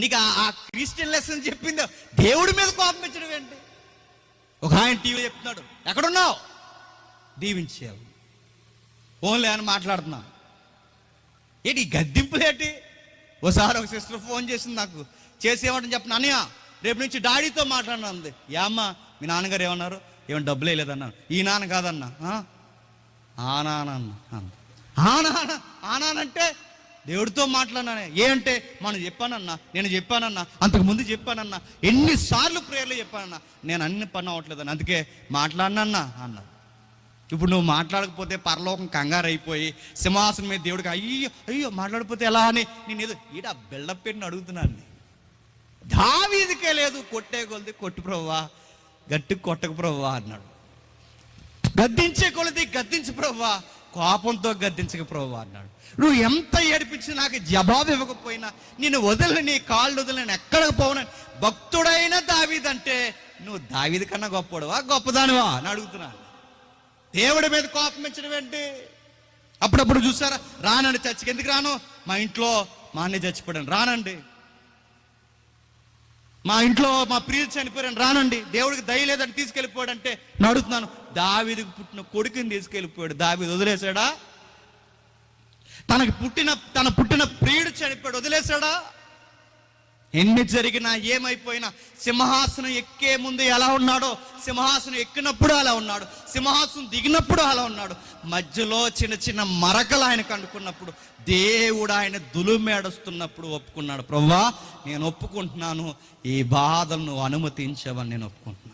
నీకు ఆ Christian lesson చెప్పింది దేవుడి మీద కోపం పెంచడం ఏంటి? ఒక ఆయన టీవీ చెప్తున్నాడు, ఎక్కడున్నావు, దీవించావు, ఫోన్లే అని మాట్లాడుతున్నా ఏంటి గద్దింపులు ఏంటి? ఒకసారి ఒక సిస్టర్ ఫోన్ చేసింది నాకు, చేసేమంటని చెప్పిన, అన్నయ్య రేపు నుంచి డాడీతో మాట్లాడినా అంది. ఏమ్మా మీ నాన్నగారు ఏమన్నారు? ఏమన్నా డబ్బులు వేయలేదన్నారు. ఈ నాన్న కాదన్నా, ఆ నాన్న అన్న. ఆ నానంటే దేవుడితో మాట్లాడినానే. ఏంటే మనం చెప్పానన్నా, నేను చెప్పానన్నా, అంతకుముందు చెప్పానన్నా, ఎన్నిసార్లు ప్రేయర్లు చెప్పానన్నా, నేను అన్ని పని అవ్వట్లేదని, అందుకే మాట్లాడినన్నా అన్నారు. ఇప్పుడు నువ్వు మాట్లాడకపోతే పరలోకం కంగారు అయిపోయి సింహాసనం మీద దేవుడికి అయ్యో అయ్యో మాట్లాడకపోతే ఎలా అని నేను ఏదో ఈడ బిల్డప్ పెట్టిన అడుగుతున్నాను. దావీదుకే లేదు, కొట్టే కొలిది కొట్టు ప్రభువా, గట్టి కొట్టకు ప్రభువా అన్నాడు. గద్దించే కొలిది గద్దించు ప్రభువా, కోపంతో గద్దించక ప్రభువా అన్నాడు. నువ్వు ఎంత ఏడిపించి నాకు జవాబు ఇవ్వకపోయినా నేను వదిలి, నీ కాళ్ళు వదిలి నేను ఎక్కడికి పోను. భక్తుడైన దావీదంటే నువ్వు దావీదు కన్నా గొప్పవాడువా గొప్పదానివా అని అడుగుతున్నాను. దేవుడి మీద కోపం పెంచడం ఏంటి? అప్పుడప్పుడు చూసారా, రానండి చర్చికి. ఎందుకు రాను? మా ఇంట్లో మా అన్నయ్య చచ్చిపోయాను, రానండి. మా ఇంట్లో మా ప్రియులు చనిపోయాను, రానండి. దేవుడికి దయ లేదని తీసుకెళ్ళిపోయాడు అంటే అడుగుతున్నాను. దావీదుకు పుట్టిన కొడుకుని తీసుకెళ్ళిపోయాడు, దావీదు వదిలేశాడా? తన పుట్టిన ప్రియుడు చనిపోయాడు, వదిలేశాడా? ఎన్ని జరిగినా ఏమైపోయినా సింహాసనం ఎక్కే ముందు ఎలా ఉన్నాడో, సింహాసనం ఎక్కినప్పుడు అలా ఉన్నాడు, సింహాసనం దిగినప్పుడు అలా ఉన్నాడు. మధ్యలో చిన్న చిన్న మరకలు ఆయన కండుకున్నప్పుడు, దేవుడు ఆయన దులుమేడుస్తున్నప్పుడు ఒప్పుకున్నాడు. ప్రభువా నేను ఒప్పుకుంటున్నాను, ఈ బాధలను అనుమతించవని నేను ఒప్పుకుంటున్నాను.